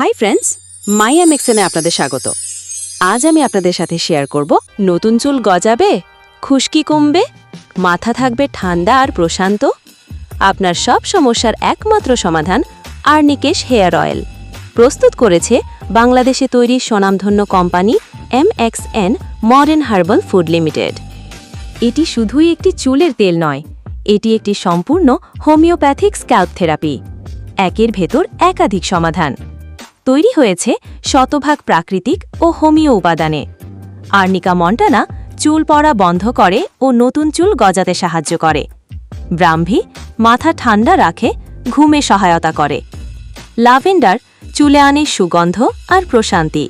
Hi friends, মাই এমএক্সএনে আপনাদের স্বাগত। আজ আমি আপনাদের সাথে শেয়ার করব নতুন চুল গজাবে, খুশকি কমবে, মাথা থাকবে ঠান্ডা আর প্রশান্ত। আপনার সব সমস্যার একমাত্র সমাধান আর্নিকেশ হেয়ার অয়েল। প্রস্তুত করেছে বাংলাদেশে তৈরি স্বনামধন্য company MXN modern herbal food limited. এটি শুধুই একটি চুলের তেল নয়, এটি একটি সম্পূর্ণ হোমিওপ্যাথিক স্ক্যাল্প থেরাপি। একের ভেতর একাধিক সমাধান তৈরি হয়েছে শতভাগ প্রাকৃতিক ও হোমিও উপাদানে। আর্নিকা মন্টানা চুল পড়া বন্ধ করে ও নতুন চুল গজাতে সাহায্য করে। ব্রাহ্মী মাথা ঠান্ডা রাখে, ঘুমে সহায়তা করে। লাভেন্ডার চুলে আনে সুগন্ধ আর প্রশান্তি।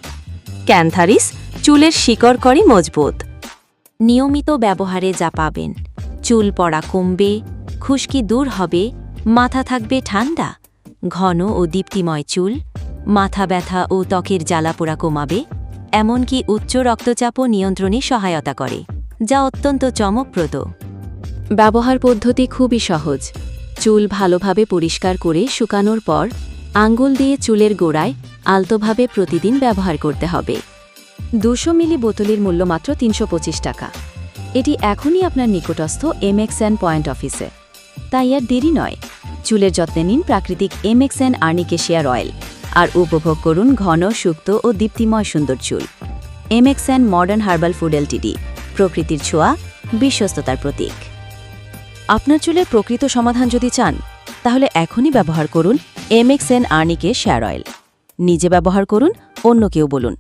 ক্যান্থারিস চুলের শিকড় করে মজবুত। নিয়মিত ব্যবহারে যা পাবেন, চুল পড়া কমবে, খুশকি দূর হবে, মাথা থাকবে ঠান্ডা, ঘন ও দীপ্তিময় চুল, মাথা ব্যথা ও ত্বকের জ্বালাপোড়া কমাবে, এমনকি উচ্চ রক্তচাপও নিয়ন্ত্রণে সহায়তা করে, যা অত্যন্ত চমকপ্রদ। ব্যবহার পদ্ধতি খুবই সহজ। চুল ভালোভাবে পরিষ্কার করে শুকানোর পর আঙ্গুল দিয়ে চুলের গোড়ায় আলতোভাবে প্রতিদিন ব্যবহার করতে হবে। 200 মিলি বোতলের মূল্য মাত্র 325 টাকা। এটি এখনই আপনার নিকটস্থ এমএক্সএন পয়েন্ট অফিসে। তাই আর দেরি নয়, চুলের যত্নে নিন প্রাকৃতিক এমএক্সএন আর্নিকেশ হেয়ার অয়েল আর উপভোগ করুন ঘন, সুক্ত ও দীপ্তিময় সুন্দর চুল। MXN modern herbal food Ltd, প্রকৃতির ছোঁয়া, বিশ্বস্ততার প্রতীক। আপনার চুলের প্রকৃত সমাধান যদি চান, তাহলে এখনই ব্যবহার করুন এমএক্সএন আর্নিকেশ হেয়ার অয়েল। নিজে ব্যবহার করুন, অন্যকেও বলুন।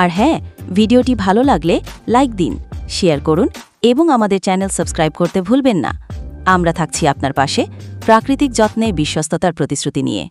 আর হ্যাঁ, ভিডিওটি ভালো লাগলে লাইক দিন, শেয়ার করুন এবং আমাদের চ্যানেল সাবস্ক্রাইব করতে ভুলবেন না। আমরা থাকছি আপনার পাশে প্রাকৃতিক যত্নে বিশ্বস্ততার প্রতিশ্রুতি নিয়ে।